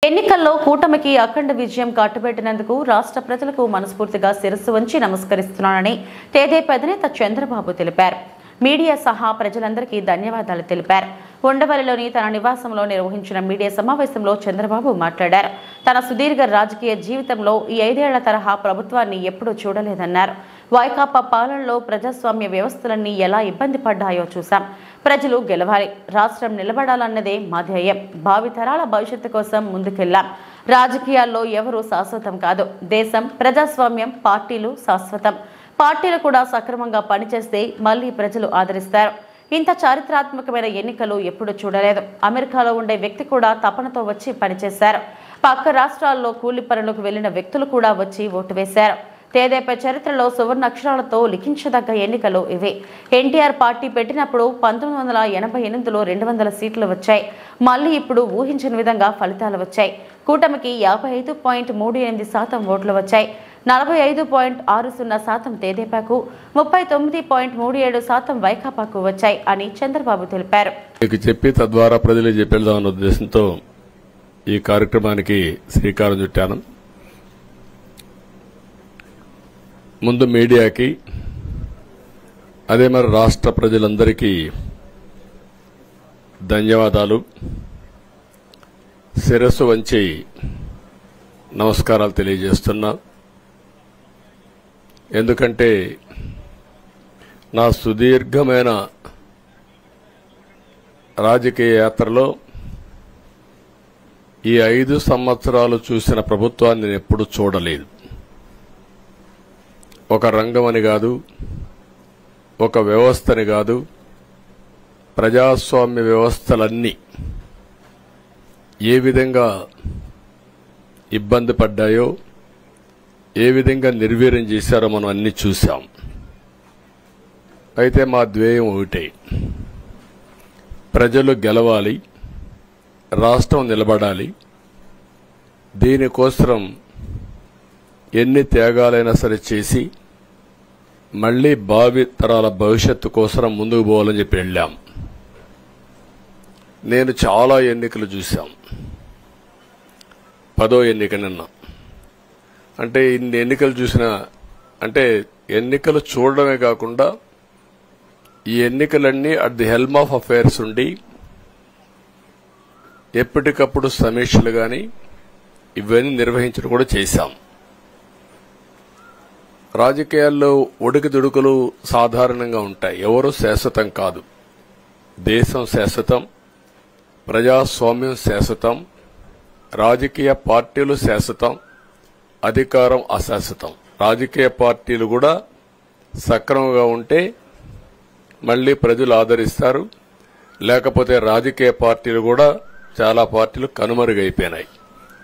ఎన్నికల్లో కూటమికి అఖండ విజయం కట్టుబెట్టినందుకు రాష్ట్ర ప్రజలకు మనస్ఫూర్తిగా శిరస్సు వంచి నమస్కరిస్తున్నానని తెదేపా అధినేత చంద్రబాబు తెలిపారు. మీడియా సహా ప్రజలందరికీ ధన్యవాదాలు తెలిపారు. ఉండవల్లిలోని తన నివాసంలో నిర్వహించిన మీడియా సమావేశంలో చంద్రబాబు మాట్లాడారు. తన సుదీర్ఘ రాజకీయ జీవితంలో ఈ 5 ఏళ్ల తరహా ప్రభుత్వాన్ని ఎప్పుడూ చూడలేదన్నారు. వైకాపా పాలనలో ప్రజాస్వామ్య వ్యవస్థలన్నీ ఎలా ఇబ్బంది పడ్డాయో చూశాం. ప్రజలు గెలవాలి, రాష్ట్రం నిలబడాలన్నదే మా ధ్యేయం. భావితరాల భవిష్యత్తు కోసం ముందుకెళ్లాం. రాజకీయాల్లో ఎవరూ శాశ్వతం కాదు. దేశం, ప్రజాస్వామ్యం, పార్టీలు శాశ్వతం. పార్టీలు కూడా సక్రమంగా పనిచేస్తే మళ్లీ ప్రజలు ఆదరిస్తారు. ఇంత చారిత్రాత్మకమైన ఎన్నికలు ఎప్పుడూ చూడలేదు. అమెరికాలో ఉండే వ్యక్తి కూడా తపనతో వచ్చి పనిచేశారు. పక్క రాష్ట్రాల్లో కూలి పనులకు వెళ్లిన వ్యక్తులు కూడా వచ్చి ఓటు వేశారు. తెదేపా చరిత్రలో సువర్ణ అక్షరాలతో లిఖించదగ్గ ఎన్నికలు ఇవి. ఎన్టీఆర్ పార్టీ పెట్టినప్పుడు 1988లో 200 సీట్లు వచ్చాయి. మళ్లీ ఇప్పుడు ఊహించిన విధంగా ఫలితాలు వచ్చాయి. కూటమికి 55.38% ఓట్లు వచ్చాయి. 45.60% తెదేపాకు, 39.37% వైకాపాకు వచ్చాయి అని చంద్రబాబు తెలిపారు. చెప్పి తద్వారా ప్రజలు చెప్పేద్దామన్న ఉద్దేశంతో ఈ కార్యక్రమానికి శ్రీకారం చుట్టాను. ముందు మీడియాకి, అదే మరి రాష్ట్ర ప్రజలందరికీ ధన్యవాదాలు. శిరస్సు వంచి నమస్కారాలు తెలియజేస్తున్నా. ఎందుకంటే నా సుదీర్ఘమైన రాజకీయ యాత్రలో ఈ 5 సంవత్సరాలు చూసిన ప్రభుత్వాన్ని నేను ఎప్పుడూ చూడలేదు. ఒక రంగమని కాదు, ఒక వ్యవస్థని కాదు, ప్రజాస్వామ్య వ్యవస్థలన్నీ ఏ విధంగా ఇబ్బంది పడ్డాయో, ఏ విధంగా నిర్వీర్యం చేశారో మనం అన్ని చూశాం. అయితే మా ధ్యేయం ఒకటే, ప్రజలు గెలవాలి, రాష్ట్రం నిలబడాలి. దీనికోసం ఎన్ని త్యాగాలైనా సరే చేసి మళ్లీ భావి తరాల భవిష్యత్తు కోసం ముందుకు పోవాలని చెప్పి వెళ్ళాం. నేను చాలా ఎన్నికలు చూశాం. 10వ ఎన్నిక నిన్న. అంటే ఇన్ని ఎన్నికలు చూసినా, అంటే ఎన్నికలు చూడడమే కాకుండా ఈ ఎన్నికలన్నీ at the helm of affairs ఉండి ఎప్పటికప్పుడు సమీక్షలు గాని ఇవన్నీ నిర్వహించడం కూడా చేశాం. రాజకీయాల్లో ఒడికిదుడుకులు సాధారణంగా ఉంటాయి. ఎవరూ శాశ్వతం కాదు. దేశం శాశ్వతం, ప్రజాస్వామ్యం శాశ్వతం, రాజకీయ పార్టీలు శాశ్వతం, అధికారం అశాశ్వతం. రాజకీయ పార్టీలు కూడా సక్రమంగా ఉంటే మళ్లీ ప్రజలు ఆదరిస్తారు. లేకపోతే రాజకీయ పార్టీలు కూడా చాలా పార్టీలు కనుమరుగైపోయినాయి.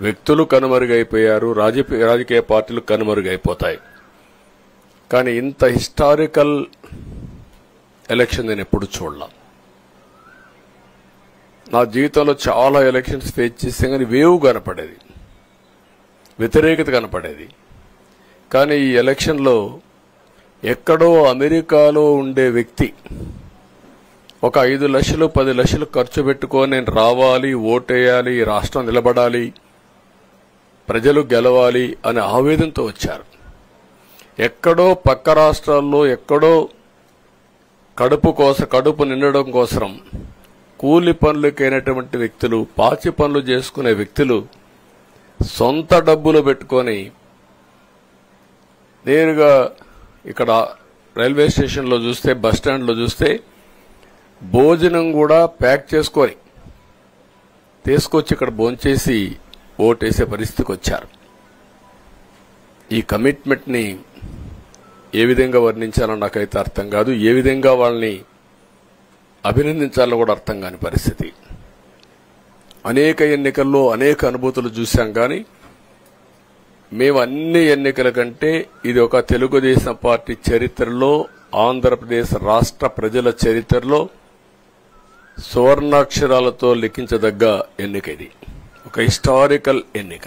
వ్యక్తులు కనుమరుగైపోయారు, రాజకీయ పార్టీలు కనుమరుగైపోతాయి. కానీ ఇంత హిస్టారికల్ ఎలక్షన్ నేను ఎప్పుడు చూడలా. నా జీవితంలో చాలా ఎలక్షన్స్ ఫేస్ చేస్తే కానీ వేవ్ కనపడేది, వ్యతిరేకత కనపడేది. కానీ ఈ ఎలక్షన్లో ఎక్కడో అమెరికాలో ఉండే వ్యక్తి ఒక 5 లక్షలు 10 లక్షలు ఖర్చు పెట్టుకొని నేను రావాలి, ఓటేయాలి, రాష్ట్రం నిలబడాలి, ప్రజలు గెలవాలి అనే ఆవేదనతో వచ్చారు. ఎక్కడో పక్క రాష్ట్రాల్లో ఎక్కడో కడుపు నిండడం కోసం కూలి పనులకైనటువంటి వ్యక్తులు, పాచి పనులు చేసుకునే వ్యక్తులు సొంత డబ్బులు పెట్టుకొని నేరుగా ఇక్కడ రైల్వే స్టేషన్లో చూస్తే, బస్టాండ్లో చూస్తే భోజనం కూడా ప్యాక్ చేసుకొని తీసుకొచ్చి ఇక్కడ భోంచేసి ఓటేసే పరిస్థితికి వచ్చారు. ఈ కమిట్మెంట్ ని ఏ విధంగా వర్ణించాలో నాకైతే అర్థం కాదు. ఏ విధంగా వాళ్ళని అభినందించాలో కూడా అర్థం కాని పరిస్థితి. అనేక ఎన్నికల్లో అనేక అనుభూతులు చూశాం. కానీ మేము అన్ని ఎన్నికల కంటే ఇది ఒక తెలుగుదేశం పార్టీ చరిత్రలో, ఆంధ్రప్రదేశ్ రాష్ట్ర ప్రజల చరిత్రలో సువర్ణాక్షరాలతో లిఖించదగ్గ ఎన్నిక. ఇది ఒక హిస్టారికల్ ఎన్నిక.